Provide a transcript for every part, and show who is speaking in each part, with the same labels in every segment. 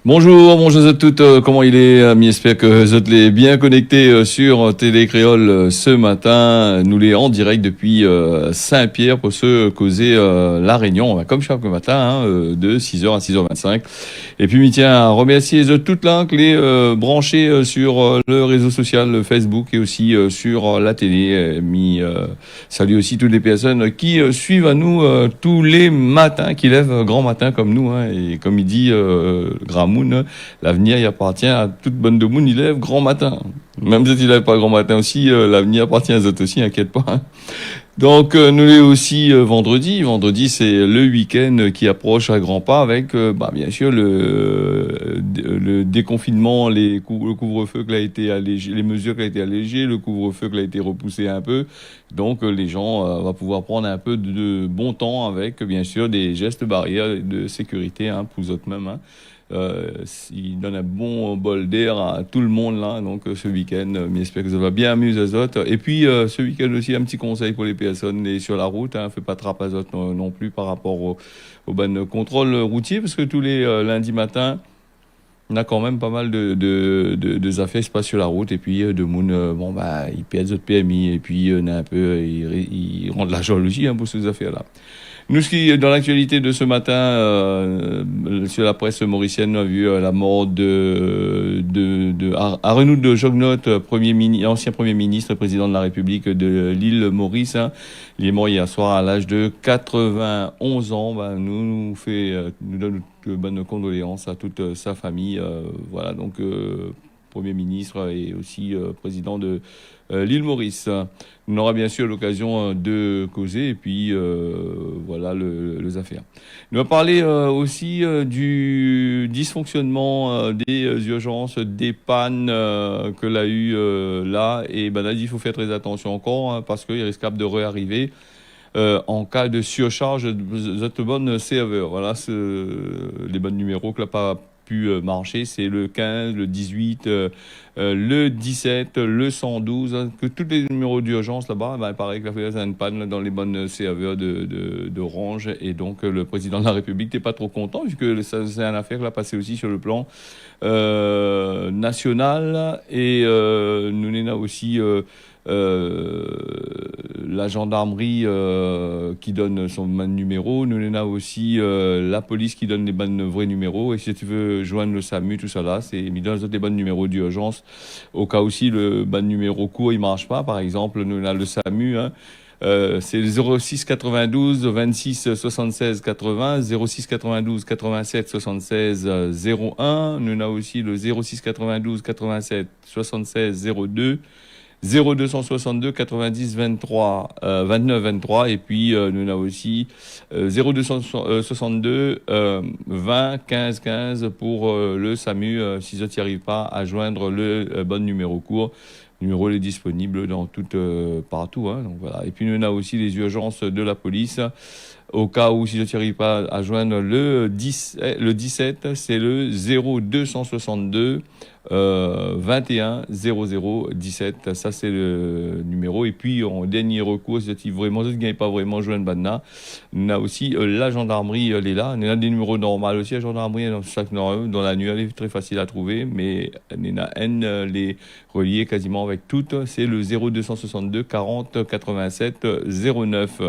Speaker 1: Bonjour, bonjour à toutes, comment il est, ami? J'espère que vous êtes les bien connectés sur Télé Créole ce matin. Nous les en direct depuis Saint-Pierre pour se causer la Réunion, comme chaque matin, de 6h à 6h25. Et puis, je tiens à remercier toutes là, que les branchés sur le réseau social Facebook et aussi sur la télé. Salut aussi toutes les personnes qui suivent à nous tous les matins, qui lèvent grand matin comme nous, et comme il dit Gramoun, l'avenir il appartient à toute bonne de monde, il lève grand matin. Même si il lève pas grand matin aussi, l'avenir appartient à eux aussi, inquiète pas. Donc nous l'avons aussi vendredi. Vendredi c'est le week-end qui approche à grands pas avec bien sûr le déconfinement, le couvre-feu qui a été allégé, les mesures qui a été allégées, le couvre-feu qui a été repoussé un peu. Donc les gens vont pouvoir prendre un peu de bon temps avec bien sûr des gestes barrières de sécurité pour eux mêmes. Euh, il donne un bon bol d'air à tout le monde là, donc ce week-end, j'espère que ça va bien amuser les autres. Et puis ce week-end aussi, un petit conseil pour les personnes sur la route, fait pas trop à autres non plus par rapport au bon contrôle routier, parce que tous les lundis matins, on a quand même pas mal de affaires qui se passent sur la route, et puis de monde, ils perdent leur PMI, et puis on a un peu, ils rendent l'argent aussi pour ces affaires-là. Nous, ce qui, dans l'actualité de ce matin, sur la presse mauricienne, on a vu la mort de Arnaud de Jognotte, ancien Premier ministre, président de la République de l'île Maurice. Il est mort hier soir à l'âge de 91 ans. Nous donne de bonnes condoléances à toute sa famille. Voilà, donc Premier ministre et aussi président de l'île Maurice. On aura bien sûr l'occasion de causer et puis voilà les affaires. On va parler aussi du dysfonctionnement des urgences, des pannes que l'a eu là. Et ben là, il faut faire très attention encore parce qu'il risque de réarriver. En cas de surcharge de cette bonne serveur. Voilà les bons numéros que n'a pas pu marcher, c'est le 15, le 18, le 17, le 112, que tous les numéros d'urgence là-bas, il paraît que la fait une panne dans les bonnes serveurs d'Orange, et donc le président de la République n'est pas trop content, vu que c'est une affaire qui a passé aussi sur le plan national, et nous avons aussi euh, la gendarmerie qui donne son numéro. Nous on a aussi la police qui donne les bons vrais numéros. Et si tu veux joindre le SAMU, tout ça là, c'est mis dans les bons numéros d'urgence. Au cas où si le bon numéro court il marche pas, par exemple, nous on a le SAMU. C'est le 06 92 26 76 80, 06 92 87 76 01. Nous on a aussi le 06 92 87 76 02. 0262 90 23 29 23, et puis nous avons aussi 0262 20 15 15 pour le SAMU si vous n'y arrive pas à joindre le bon numéro court. Le numéro est disponible dans partout, donc voilà. Et puis nous avons aussi les urgences de la police. Au cas où, si je n'arrive pas à joindre le 17, c'est le 0262 21 00 17. Ça, c'est le numéro. Et puis, en dernier recours, si vraiment, vous ne gagnez pas vraiment joindre Badna, on a aussi la gendarmerie, elle est là. On a des numéros normaux aussi, la gendarmerie, dans la nuit, elle est très facile à trouver, mais on a un, les reliés quasiment avec toutes. C'est le 0262 40 87 09.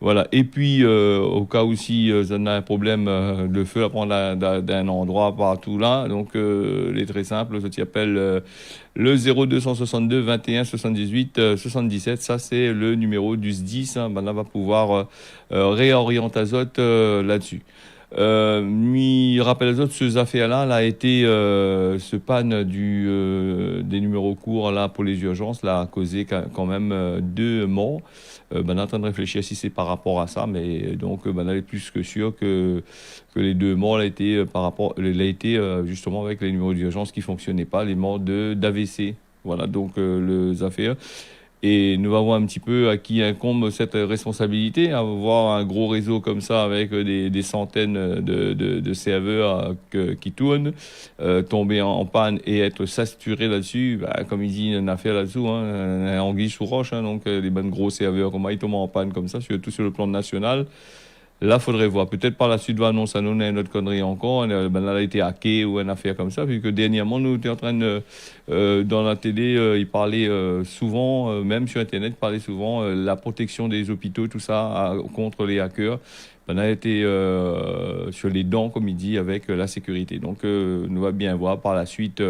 Speaker 1: Voilà. Et puis, au cas où si on a un problème de feu à prendre d'un endroit partout là, donc il est très simple, ce qui appelle le 0262 21 78 77. Ça, c'est le numéro du SDIS. Ben là, va pouvoir réorienter Azote là-dessus. Rappelle les autres, ces affaires-là, a été ce panne des numéros courts là pour les urgences, là a causé quand même 2 morts. On est en train de réfléchir si c'est par rapport à ça, mais donc on est plus que sûr que les 2 morts l'a été justement avec les numéros d'urgence qui fonctionnaient pas, les morts d'AVC. Voilà donc les affaires. Et nous allons voir un petit peu à qui incombe cette responsabilité, avoir un gros réseau comme ça avec des centaines de serveurs qui tournent, tomber en panne et être saturé là-dessus, comme il dit, une affaire là-dessous, anguille sous roche, donc les bonnes gros serveurs, comment ils tombent en panne comme ça, surtout sur le plan national. Là, faudrait voir. Peut-être par la suite, va annoncer à nous une autre connerie encore. Ben, elle a été hackée ou une affaire comme ça. Vu que dernièrement, nous étions en train de, dans la télé, ils parlaient souvent, même sur Internet, ils parlaient souvent la protection des hôpitaux, tout ça, contre les hackers. Ben, elle a été sur les dents, comme il dit, avec la sécurité. Donc, nous va bien voir par la suite.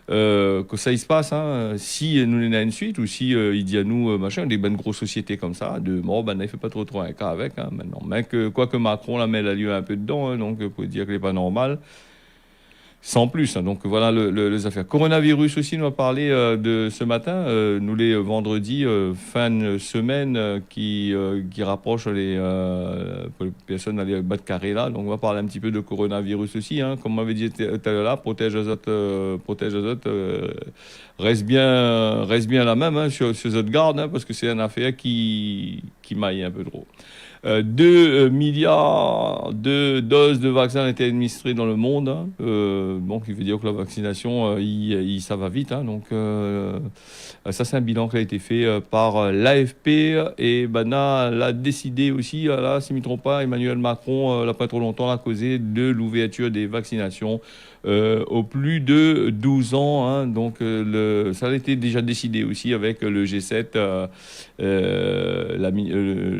Speaker 1: Que ça il se passe, hein, si nous on a une suite ou si il dit à nous machin des bonnes grosses sociétés comme ça de bon ben il fait pas trop un cas avec hein, maintenant mais que quoi que Macron la met la lieu un peu dedans hein, donc pour dire qu'il est pas normal sans plus. Hein. Donc voilà les affaires. Coronavirus aussi, nous a parlé de ce matin, nous les vendredis, fin de semaine qui rapproche les personnes à les bas de carré là. Donc on va parler un petit peu de coronavirus aussi. Hein. Comme on m'avait dit tout à l'heure là, protège les autres, reste bien la même hein, sur votre garde hein, parce que c'est une affaire qui maille un peu trop. 2 milliards de doses de vaccins ont été administrées dans le monde. Hein. Donc, il veut dire que la vaccination, ça va vite. Hein. Donc, ça, c'est un bilan qui a été fait par l'AFP. Et Bana l'a décidé aussi, là, si je ne me trompe pas, Emmanuel Macron, là, pas trop longtemps, a causé de l'ouverture des vaccinations au plus de 12 ans. Hein. Donc, ça a été déjà décidé aussi avec le G7,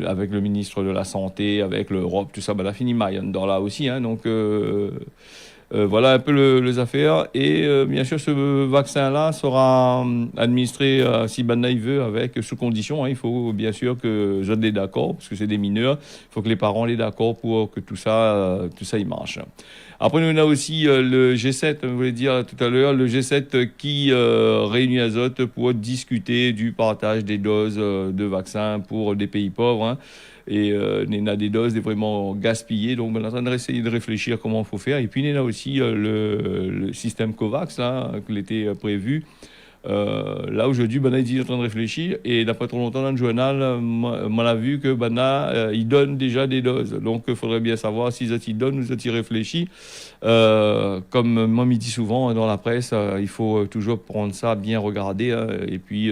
Speaker 1: avec le ministre de la Santé, avec l'Europe, tout ça. Ben, la fini Marianne dans là aussi. Hein. Donc, voilà un peu les affaires. Et bien sûr, ce vaccin-là sera administré, si Banna il veut, avec sous condition. Hein. Il faut bien sûr que je les d'accord, parce que c'est des mineurs. Il faut que les parents les d'accord pour que tout ça il marche. Après, nous on a aussi le G7, je voulais dire tout à l'heure, le G7 qui réunit Azote pour discuter du partage des doses de vaccins pour des pays pauvres. Hein. Et il y a des doses vraiment gaspillées. Donc, on est en train d'essayer de réfléchir comment il faut faire. Et puis, il y a aussi le système COVAX, là, qui était prévu. Là, aujourd'hui, Bana il est en train de réfléchir. Et il n'y a pas trop longtemps, dans le journal, on a vu que Bana, il donne déjà des doses. Donc, il faudrait bien savoir si ils donnent ou si ils réfléchissent. Comme moi, me dit souvent dans la presse, il faut toujours prendre ça, bien regarder. Hein, et puis...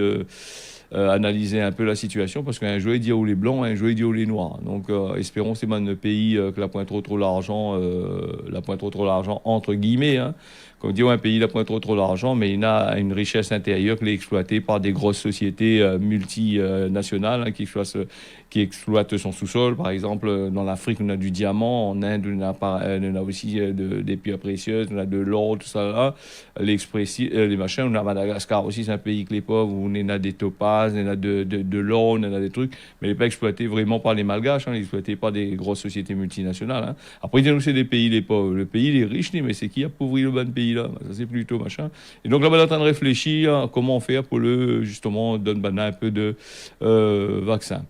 Speaker 1: analyser un peu la situation parce qu'un joueur dit où les blancs, un joueur dit où les noirs. Donc espérons c'est man pays que la pointe trop l'argent, entre guillemets. Hein. Comme dit un pays la pointe trop l'argent, mais il a une richesse intérieure qui est exploitée par des grosses sociétés multinationales hein, qui exploitent son sous-sol. Par exemple, dans l'Afrique, on a du diamant, en Inde, on a aussi des pierres précieuses, on a de l'or, tout ça là, les machins. On a Madagascar aussi, c'est un pays que les pauvres, où on a des topazes, on a de l'or, on a des trucs, mais il n'est pas exploité vraiment par les Malgaches, hein, il est exploité par des grosses sociétés multinationales. Hein. Après, ils disent c'est des pays les pauvres. Le pays, les riches, mais c'est qui a appauvri le bon pays là? Ça, c'est plutôt machin. Et donc là, on est en train de réfléchir à comment faire pour justement, donner un peu de vaccin.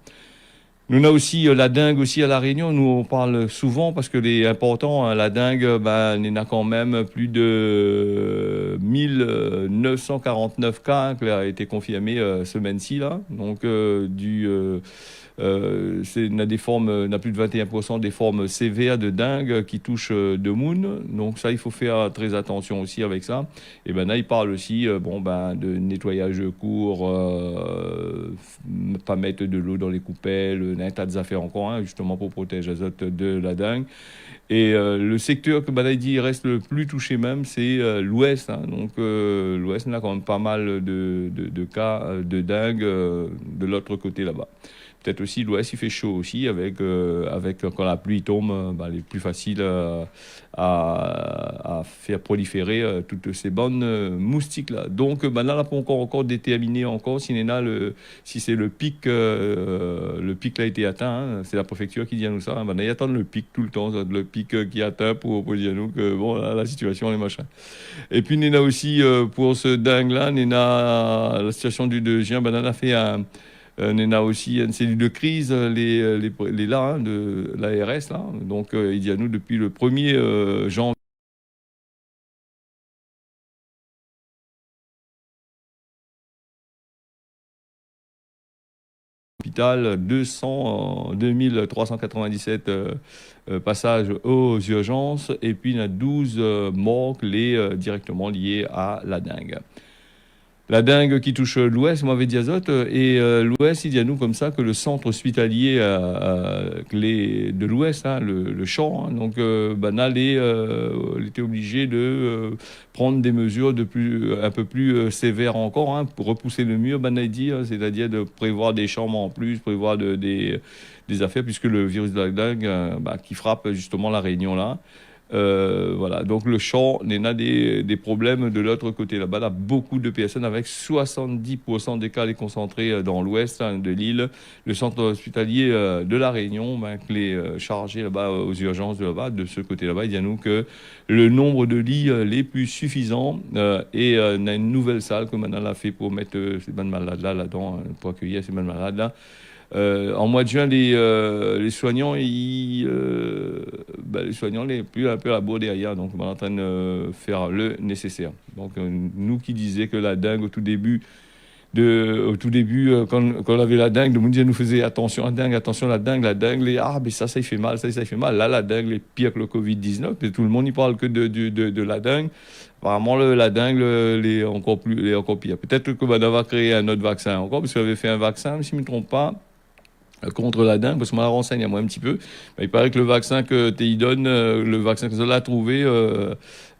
Speaker 1: Nous on a aussi la dengue aussi à La Réunion. Nous on parle souvent parce que les importants, hein, la dengue, il y en a quand même plus de 1949 cas hein, qui a été confirmé semaine-ci là. Donc on a des formes, on a plus de 21% des formes sévères de dengue qui touchent de Moon. Donc ça, il faut faire très attention aussi avec ça. Et ben là, il parle aussi de nettoyage court, pas mettre de l'eau dans les coupelles, un tas d'affaires encore, hein, justement pour protéger les autres de la dengue. Et le secteur que il dit reste le plus touché même, c'est l'Ouest. Hein. Donc l'Ouest, on a quand même pas mal de cas de dengue de l'autre côté là-bas. Peut-être aussi l'Ouest, il fait chaud aussi, avec quand la pluie tombe, il est plus facile à faire proliférer toutes ces bonnes moustiques-là. Donc, là, on n'a pas encore déterminé encore si c'est le pic là a été atteint. Hein. C'est la préfecture qui dit à nous ça. Hein. Ils attendent le pic tout le temps, le pic qui est atteint pour dire à nous que bon, là, la situation est machin. Et puis, on a aussi, pour ce dingue-là, on a la situation du deuxième, on a fait on a aussi une cellule de crise, les là, hein, de l'ARS, là. Donc, il dit à nous depuis le 1er janvier. Hôpital, 2397 passages aux urgences, et puis il y a 12 morts directement liés à la dengue. La dengue qui touche l'Ouest, mauvais diazote, et l'Ouest, il dit à nous comme ça que le centre hospitalier de l'Ouest, hein, le champ, hein, donc il était obligé de prendre des mesures un peu plus sévères encore, hein, pour repousser le mur, ben, il dit, hein, c'est-à-dire de prévoir des chambres en plus, prévoir des affaires, puisque le virus de la dengue qui frappe justement la Réunion là. Voilà, donc le champ a des problèmes de l'autre côté. Là-bas, là, beaucoup de personnes avec 70% des cas les concentrés dans l'ouest, hein, de l'île. Le centre hospitalier de la Réunion, qui est chargé là-bas aux urgences de là-bas, de ce côté là-bas, il dit à nous que le nombre de lits les plus suffisants et on a une nouvelle salle que maintenant a fait pour mettre ces bonnes malades là-dedans, pour accueillir ces bonnes malades là. En mois de juin, les soignants, les soignants, les plus un peu à la bourre derrière, donc on est en train de faire le nécessaire. Donc nous qui disions que la dengue au tout début, quand on avait la dengue, le monde nous faisait attention la dengue, mais ça il fait mal, ça il fait mal. Là, la dengue est pire que le Covid-19, et tout le monde n'y parle que de la dengue. Apparemment, la dengue, est encore pire. Peut-être que on va créer un autre vaccin encore, parce qu'on avait fait un vaccin, si je ne me trompe pas, contre la dengue, parce que moi, la renseigne à moi un petit peu. Mais il paraît que le vaccin que TI donne, le vaccin que Zola a trouvé,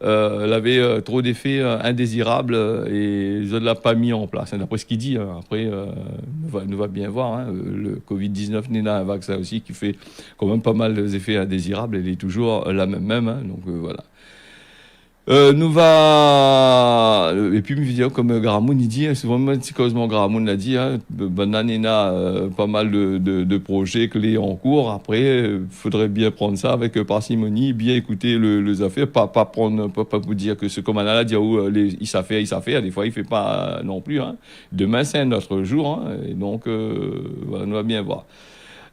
Speaker 1: elle avait trop d'effets indésirables et Zola ne l'a pas mis en place. Hein, d'après ce qu'il dit, hein. Après, nous va bien voir. Hein, le Covid-19 n'est là un vaccin aussi qui fait quand même pas mal d'effets indésirables. Elle est toujours la même. Hein, donc voilà. Et puis une vidéo comme Gramoun il dit, c'est vraiment causeusement Gramoun l'a dit, hein, Bananena pas mal de projets clés en cours. Après faudrait bien prendre ça avec parcimonie, bien écouter les affaires, pas vous dire que ce comme on a dit il savent faire, des fois il fait pas non plus, hein. Demain c'est un autre jour, hein, et donc voilà, nous va bien voir.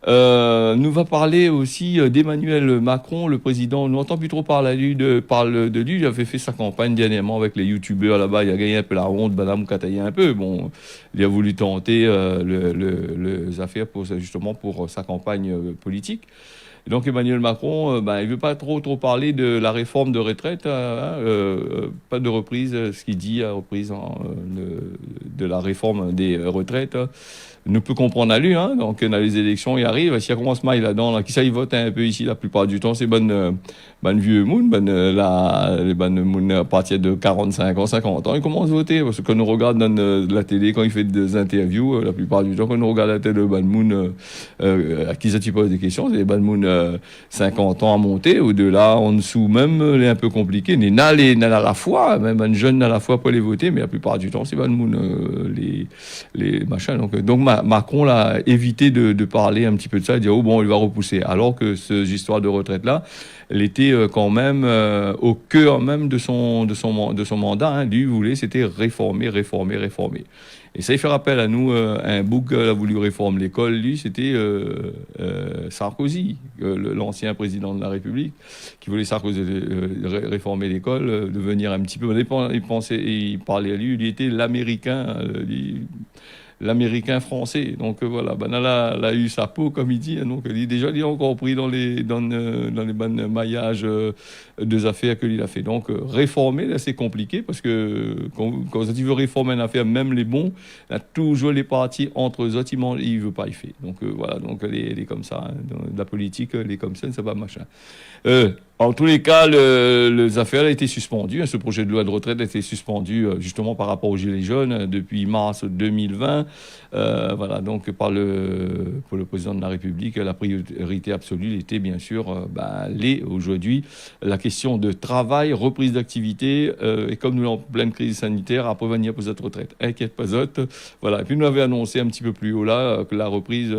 Speaker 1: Nous va parler aussi d'Emmanuel Macron, le président. On n'entend plus trop parler parle de lui. Il avait fait sa campagne dernièrement avec les youtubeurs là-bas. Il a gagné un peu la ronde, Madame Kataï un peu. Bon, il a voulu tenter les affaires justement pour sa campagne politique. Et donc Emmanuel Macron, il veut pas trop parler de la réforme de retraite, pas de reprise, ce qu'il dit à reprise de la réforme des retraites. Ne peut comprendre à lui, hein. Donc dans les élections, il arrive, s'il commence mal là-dedans, là, qui ça il vote un peu ici la plupart du temps, c'est bonne vieux moun, les bonnes moun à partir de 45 ans, 50 ans, ils commencent à voter parce que quand on regarde dans la télé, quand il fait des interviews, la plupart du temps, quand on regarde la télé, bonne moun à qui ça tu poses des questions, c'est les bonnes moun 50 ans à monter, au-delà, en dessous même, les un peu compliqué, les à la fois, même un jeune à la fois pour les voter, mais la plupart du temps, c'est bonne moun les machins. Donc Macron l'a évité de parler un petit peu de ça, de dire il va repousser, alors que cette histoire de retraite là, elle était quand même au cœur même de son mandat. Hein. Lui voulait c'était réformer. Et ça il fait rappel à nous un bouc a voulu réformer l'école. Lui c'était Sarkozy, l'ancien président de la République, qui voulait réformer l'école, devenir un petit peu. Il parlait à lui, il était l'américain. L'américain français. Donc voilà, là, a eu sa peau, comme il dit. Hein, donc il est encore pris dans les bonnes maillages des affaires que il a fait. Donc réformer, là, c'est compliqué parce que quand tu veux réformer une affaire, même les bons, là, toujours les partis entre eux autres, il veut pas y faire. Donc voilà, donc elle est comme ça. Hein, dans la politique, elle est comme ça, c'est pas machin. En tous les cas, les affaires ont été suspendues. Ce projet de loi de retraite a été suspendu justement par rapport aux Gilets jaunes depuis mars 2020. Voilà, donc pour le président de la République, la priorité absolue était bien sûr aujourd'hui la question de travail, reprise d'activité, et comme nous sommes en pleine crise sanitaire, après venir pour cette retraite. Inquiète pas autre. Voilà. Et puis nous avons annoncé un petit peu plus haut là que la reprise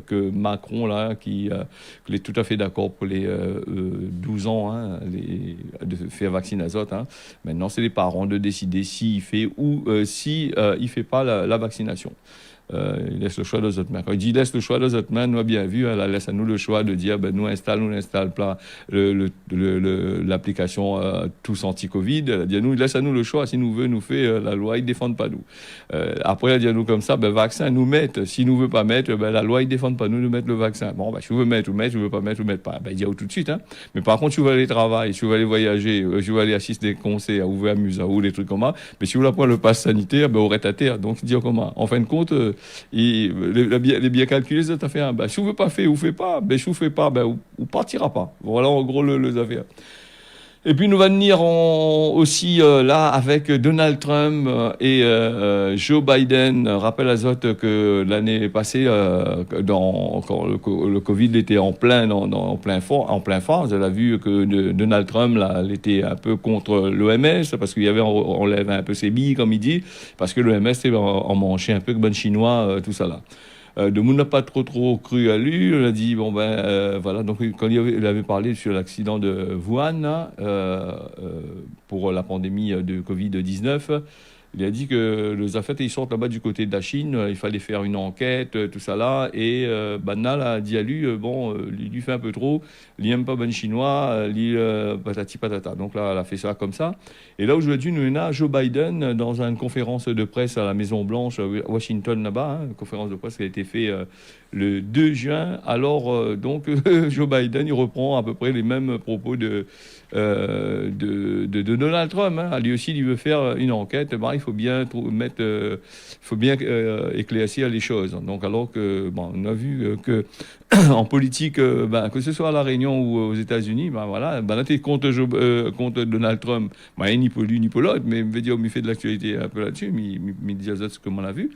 Speaker 1: que Macron là, qui est tout à fait d'accord pour les 12 ans, hein, de faire vacciner les autres. Hein. Maintenant, c'est les parents de décider s'il fait ou si il fait pas la vaccination. Il laisse le choix aux autres mains. Quand il dit laisse le choix aux autres mains, nous a bien vu, elle laisse à nous le choix de dire, nous n'installe pas l'application tous anti-Covid. Elle a dit, il laisse à nous le choix. Si nous veut, nous fait la loi, ils défendent pas nous. Après, elle a dit à nous comme ça, vaccin, nous mettre. Si nous veut pas mettre, la loi, ils défendent pas nous de mettre le vaccin. Bon, si vous voulez mettre, vous mettez, si vous veux pas mettre, vous mettez pas. Il dit tout de suite, hein. Mais par contre, si vous voulez aller travailler, si vous voulez aller voyager, si vous voulez aller assister des concerts, ou vous amuser, ou des trucs comme ça, mais si vous voulez prendre le pass sanitaire, on aurait à terre. Donc, il dit comment? En fin de compte, les bien calculés, ça fait un, si vous ne pouvez pas faire, vous ne faites pas, si vous ne faites pas, vous partira pas. Voilà, en gros, les affaires. Et puis nous va venir aussi là avec Donald Trump et Joe Biden. Rappelle à Zot que l'année passée, quand le Covid était en plein phase, elle a vu que Donald Trump là, elle était un peu contre l'OMS parce qu'il y avait on lève un peu ses billes comme il dit, parce que l'OMS en mangeait un peu que bon chinois tout ça là. De monde n'a pas trop cru à lui. Il a dit voilà. Donc quand il avait parlé sur l'accident de Wuhan là, pour la pandémie de Covid-19, il a dit que les affaires ils sortent là-bas du côté de la Chine. Il fallait faire une enquête, tout ça là. Et Banal a dit à lui lui fait un peu trop. Il n'aime pas ben chinois. Patati patata. Donc là, elle a fait ça comme ça. Et là où je dis, nous avons Joe Biden dans une conférence de presse à la Maison Blanche, à Washington là-bas, une conférence de presse qui a été faite le 2 juin. Alors donc Joe Biden, il reprend à peu près les mêmes propos de Donald Trump. Hein. Lui aussi, il veut faire une enquête. Il faut bien éclaircir les choses. Donc alors que on a vu que en politique, que ce soit à La Réunion ou aux États-Unis, là, t'es contre Donald Trump. Ni pour lui, ni pour l'autre, mais je veux dire, il fait de l'actualité un peu là-dessus, mais dit ce que l'on a vu.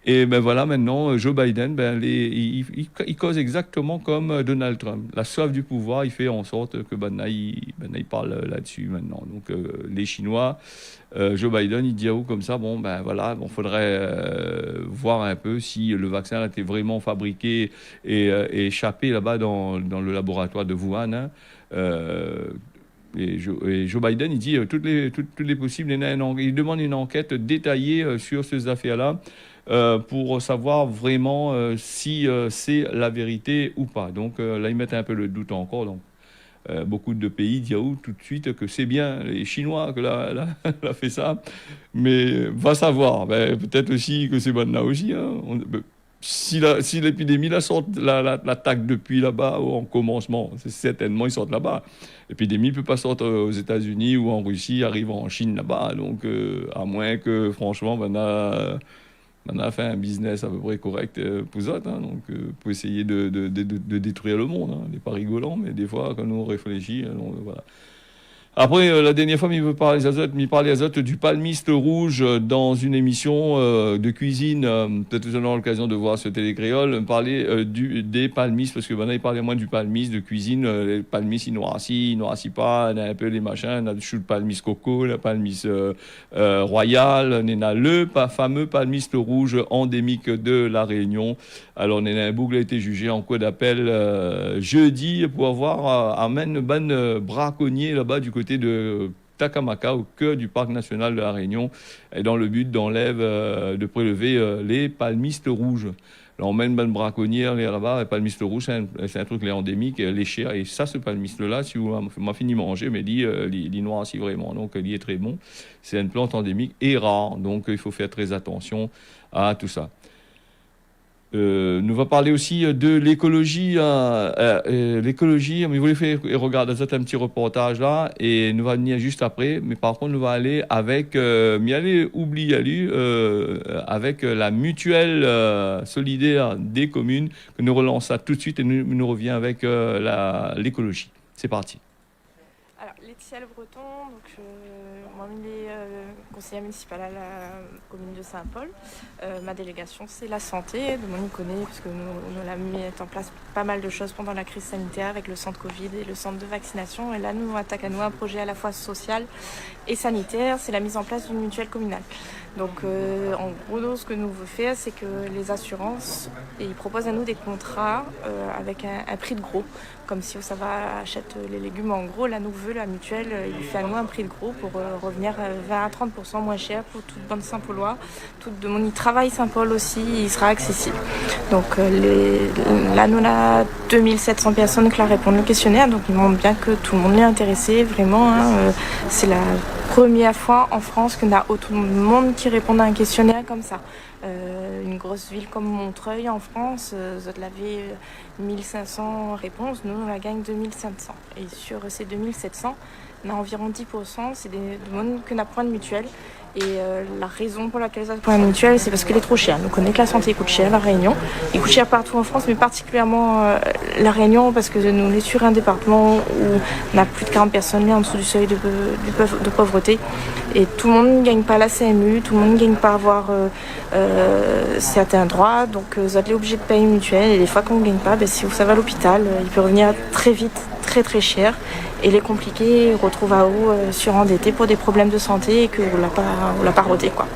Speaker 1: Et voilà, maintenant, Joe Biden, il cause exactement comme Donald Trump. La soif du pouvoir, il fait en sorte que il parle là-dessus maintenant. Donc, les Chinois, Joe Biden, il dit à vous comme ça, faudrait voir un peu si le vaccin a été vraiment fabriqué et échappé là-bas dans le laboratoire de Wuhan. Hein. Et Joe Biden, il dit toutes les possibles. Il demande une enquête détaillée sur ces affaires-là pour savoir vraiment si c'est la vérité ou pas. Donc là, ils mettent un peu le doute encore. Donc beaucoup de pays disent tout de suite que c'est bien les Chinois que là fait ça, mais va savoir. Peut-être aussi que c'est bon là aussi. Hein. Si l'épidémie l'attaque depuis là-bas ou en commencement, c'est certainement ils sortent là-bas. L'épidémie ne peut pas sortir aux États-Unis ou en Russie, arrive en Chine là-bas. Donc, à moins que, franchement, on a fait un business à peu près correct pour ça, hein, donc pour essayer de détruire le monde. Hein. n'est pas rigolant, mais des fois, quand on réfléchit, voilà. Après, la dernière fois, il parlait du palmiste rouge dans une émission de cuisine. Peut-être que vous aurez l'occasion de voir sur Télécréole. Il parlait des palmistes, parce que maintenant, il parlait moins du palmiste de cuisine. Les palmistes, ils noircissent pas. On a un peu les machins. On a le palmiste coco, le palmiste royal. On a le fameux palmiste rouge endémique de La Réunion. Alors, on a un boucle a été jugé en cours d'appel jeudi pour avoir amène ban braconnier là-bas du côté de Takamaka, au cœur du parc national de La Réunion, et dans le but de prélever les palmistes rouges. Alors on met une bonne braconnière là-bas, les palmistes rouges, c'est un truc endémique, les chers, et ça, ce palmiste-là, si vous m'avez fini de manger, mais il noircit vraiment, donc il est très bon. C'est une plante endémique et rare, donc il faut faire très attention à tout ça. Nous va parler aussi de l'écologie. L'écologie, mais vous voulez faire regarder ça un petit reportage là, et nous va venir juste après. Mais par contre, nous va aller avec, avec la mutuelle solidaire des communes que nous relançons tout de suite et nous revient avec l'écologie. C'est parti.
Speaker 2: Alors, Laetitia Le Breton, donc moi, je suis conseillère municipale à la commune de Saint-Paul. Ma délégation, c'est la santé. De moi, on y connaît, parce que nous avons mis en place pas mal de choses pendant la crise sanitaire avec le centre Covid et le centre de vaccination. Et là, nous attaquons à nous un projet à la fois social et sanitaire. C'est la mise en place d'une mutuelle communale. Donc, en gros, ce que nous voulons faire, c'est que les assurances, ils proposent à nous des contrats avec un prix de gros Comme si ça va achète les légumes en gros, là nous veut la mutuelle, il fait à nous un prix de gros pour revenir 20 à 30% moins cher pour toute bonne Saint-Paulois. Tout de mon travail Saint-Paul aussi, il sera accessible. Donc là nous on a 2700 personnes qui répondent au questionnaire, donc il montre bien que tout le monde est intéressé, vraiment. C'est la première fois en France qu'on a autant de monde qui répond à un questionnaire comme ça. Une grosse ville comme Montreuil en France, vous avez 1500 réponses, nous on la gagne 2500. Et sur ces 2700, on a environ 10%, c'est du monde qui n'a pas de mutuelle. Et la raison pour laquelle ça prend une mutuelle, c'est parce qu'elle est trop chère. Nous connaissons que la santé coûte cher, la Réunion. Il coûte cher partout en France, mais particulièrement la Réunion, parce que nous sommes sur un département où on a plus de 40 personnes en dessous du seuil de pauvreté. Et tout le monde ne gagne pas la CMU, tout le monde ne gagne pas à avoir certains droits. Donc vous êtes obligé de payer une mutuelle. Et des fois, quand on ne gagne pas, si vous savez à l'hôpital, il peut revenir très vite, très très cher. Et les compliqués retrouvent à haut surendettés pour des problèmes de santé et que vous l'a pas rodé, quoi.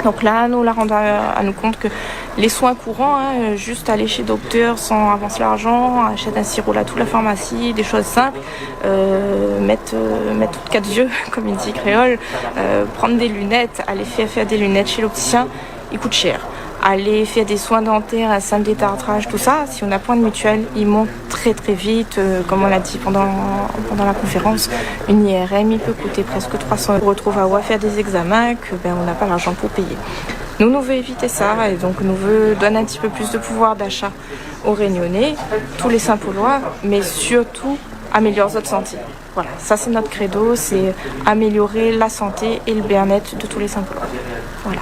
Speaker 2: Donc là, nous la rendons à nous compte que les soins courants, juste aller chez le docteur sans avancer l'argent, acheter un sirop là, toute la pharmacie, des choses simples, mettre toutes quatre yeux, comme il dit créole, prendre des lunettes, aller faire des lunettes chez l'opticien, il coûte cher. Aller faire des soins dentaires, un simple détartrage, tout ça, si on n'a point de mutuelle, il monte très très vite. Comme on l'a dit pendant la conférence, une IRM, il peut coûter presque 300 €. On retrouve à faire des examens que on n'a pas l'argent pour payer. Nous veut éviter ça et donc nous veut donner un petit peu plus de pouvoir d'achat aux Réunionnais, tous les Saint-Paulois, mais surtout améliorer notre santé. Voilà, ça c'est notre credo, c'est améliorer la santé et le bien-être de tous les Saint-Paulois. Voilà.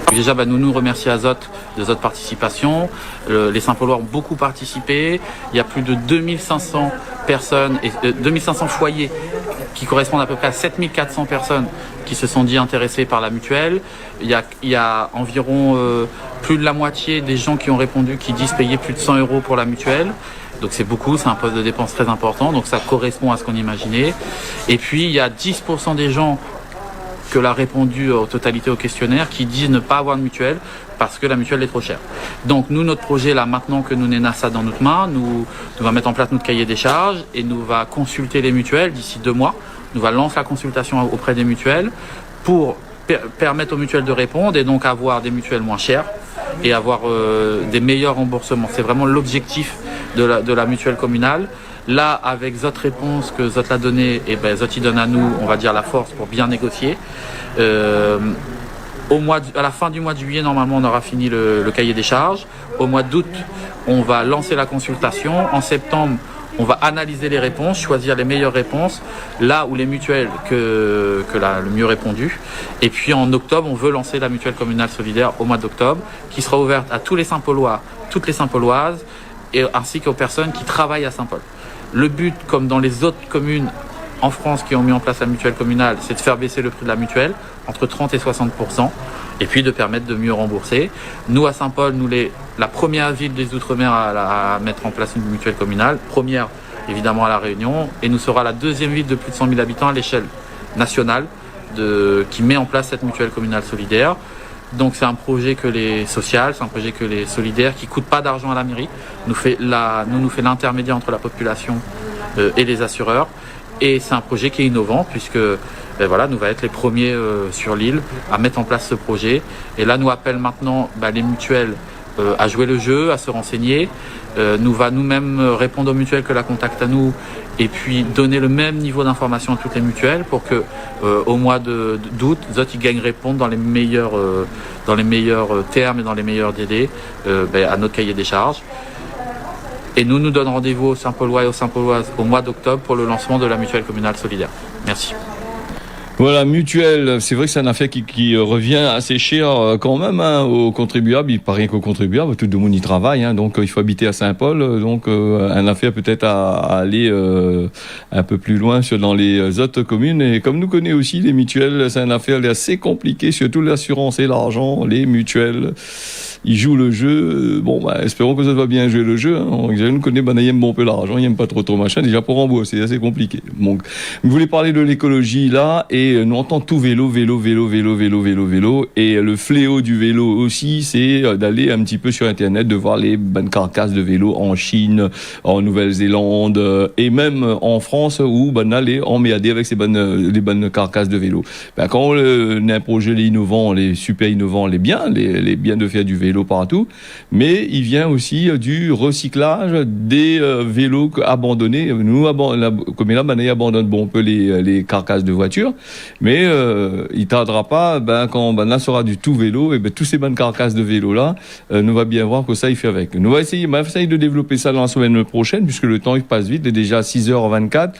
Speaker 3: Déjà, nous remercions Azote de notre participation. Les Saint-Paulois ont beaucoup participé. Il y a plus de 2500 personnes et 2500 foyers qui correspondent à peu près à 7400 personnes qui se sont dit intéressées par la mutuelle. Il y a environ plus de la moitié des gens qui ont répondu qui disent payer plus de 100 € pour la mutuelle. Donc c'est beaucoup, c'est un poste de dépense très important, donc ça correspond à ce qu'on imaginait. Et puis il y a 10% des gens que l'a répondu en totalité au questionnaire qui disent ne pas avoir de mutuelle parce que la mutuelle est trop chère. Donc nous, notre projet là, maintenant que nous n'avons ça dans notre main, nous va mettre en place notre cahier des charges et nous va consulter les mutuelles d'ici 2 mois. Nous va lancer la consultation auprès des mutuelles pour permettre aux mutuelles de répondre et donc avoir des mutuelles moins chères et avoir des meilleurs remboursements. C'est vraiment l'objectif de la mutuelle communale. Là, avec Zot Réponse que Zot l'a donné, et Zot y donne à nous, on va dire, la force pour bien négocier. À la fin du mois de juillet, normalement, on aura fini le cahier des charges. Au mois d'août, on va lancer la consultation. En septembre, on va analyser les réponses, choisir les meilleures réponses, là où les mutuelles le mieux répondu. Et puis en octobre, on veut lancer la mutuelle communale solidaire au mois d'octobre, qui sera ouverte à tous les Saint-Paulois, toutes les Saint-Pauloises, ainsi qu'aux personnes qui travaillent à Saint-Paul. Le but, comme dans les autres communes en France qui ont mis en place la mutuelle communale, c'est de faire baisser le prix de la mutuelle entre 30 et 60%, et puis de permettre de mieux rembourser. Nous, à Saint-Paul, la première ville des Outre-mer à mettre en place une mutuelle communale, première évidemment à La Réunion, et nous serons la deuxième ville de plus de 100 000 habitants à l'échelle nationale qui met en place cette mutuelle communale solidaire. Donc c'est un projet social, c'est un projet solidaire qui coûte pas d'argent à la mairie, nous fait l'intermédiaire entre la population et les assureurs, et c'est un projet qui est innovant puisque nous va être les premiers sur l'île à mettre en place ce projet. Et là nous appelle maintenant les mutuelles à jouer le jeu, à se renseigner, nous va nous-mêmes répondre aux mutuelles que la contactent à nous et puis donner le même niveau d'information à toutes les mutuelles pour que au mois d'août, Zot gagne répondre dans les meilleurs termes et dans les meilleurs délais à notre cahier des charges. Et nous donnons rendez-vous aux Saint-Paulois et aux Saint-Pauloises au mois d'octobre pour le lancement de la mutuelle communale solidaire. Merci.
Speaker 1: Voilà, mutuelle, c'est vrai que c'est un affaire qui revient assez cher quand même aux contribuables. Il paraît qu'aux contribuables, tout le monde y travaille, donc il faut habiter à Saint-Paul. Donc un affaire peut-être à aller un peu plus loin dans les autres communes. Et comme nous connaissons aussi les mutuelles, c'est un affaire assez compliqué, surtout l'assurance et l'argent, les mutuelles. il joue le jeu. Bon, bah, espérons que ça va bien jouer le jeu. Hein. Je ne connais pas, il aime bon peu l'argent, il n'aime pas trop machin. Déjà pour rembourser, c'est assez compliqué. Donc, vous voulez parler de l'écologie là, et nous entend tout vélo. Et le fléau du vélo aussi, c'est d'aller un petit peu sur Internet, de voir les bonnes carcasses de vélo en Chine, en Nouvelle-Zélande, et même en France, où ben, aller emmerder avec les bonnes carcasses de vélo. Ben, quand on a un projet les innovants, les super innovants, les bien de faire du vélo partout, mais il vient aussi du recyclage des vélos abandonnés. Nous, comme là, ben, il abandonne bon peu les carcasses de voitures, mais il tardera pas, ben, quand ben, là sera du tout vélo, et ben, tous ces bonnes carcasses de vélo là, nous va bien voir que ça il fait avec. Nous va essayer de développer ça dans la semaine prochaine, puisque le temps il passe vite, il est déjà 6h24.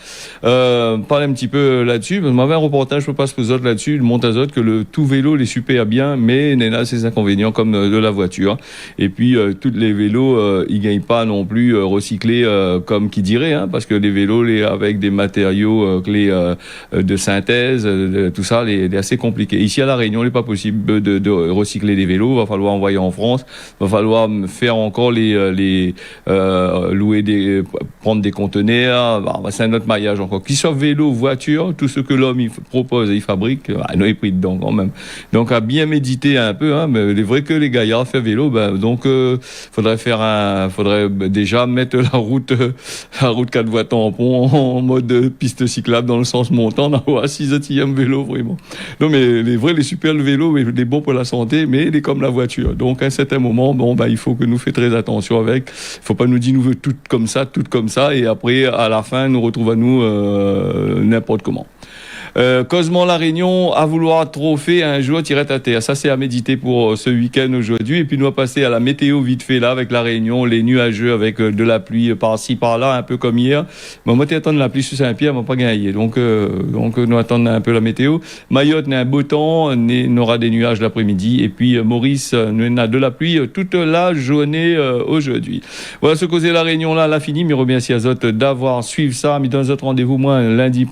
Speaker 1: Parler un petit peu là-dessus, parce que m'avait un reportage, je peux pas se poser là-dessus, le Montazot, que le tout vélo, il est super bien, mais il a ses inconvénients comme de la voiture. Et puis, tous les vélos, ils gagnent pas non plus recyclés comme qui dirait, hein, parce que les vélos, avec des matériaux de synthèse, tout ça, c'est assez compliqué. Ici à La Réunion, il n'est pas possible de recycler des vélos. Il va falloir envoyer en France. Il va falloir faire encore prendre des conteneurs. Bah, c'est un autre maillage encore. Qu'il soit vélo, voiture, tout ce que l'homme il propose et il fabrique, nous est pris dedans quand même. Donc à bien méditer un peu. Hein, mais il est vrai que les gaillards font vélo. Donc faudrait déjà mettre la route 4 voies tampon en mode piste cyclable dans le sens montant. On a 6e vélo vraiment. Non mais les super vélos, il est bon pour la santé, mais il est comme la voiture. Donc à un certain moment, il faut que nous fassions très attention avec. Il faut pas nous dire nous veut tout comme ça, et après à la fin nous retrouve à nous n'importe comment. Cosement La Réunion, à vouloir trop faire un jour tirer à terre. Ça, c'est à méditer pour ce week-end aujourd'hui. Et puis, nous allons passer à la météo vite fait là, avec La Réunion, les nuageux avec de la pluie par-ci, par-là, un peu comme hier. Mais moi, attendre la pluie sur Saint-Pierre, on va pas gagner. Donc, nous attendons un peu la météo. Mayotte, n'a un beau temps, on aura des nuages l'après-midi. Et puis, Maurice, nous a de la pluie toute la journée aujourd'hui. Voilà ce causé La Réunion là, fini. Mais remercie à Zot d'avoir suivi ça. Mais dans un autre rendez-vous, moi, lundi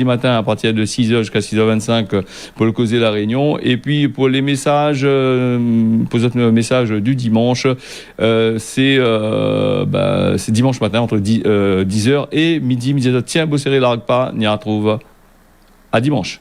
Speaker 1: matin, à partir de 6h jusqu'à 6h25 pour le causer La Réunion. Et puis pour les messages, pour votre message du dimanche, c'est dimanche matin entre 10h et midi. Tiens, beau serré l'arc pas, n'y retrouve à dimanche.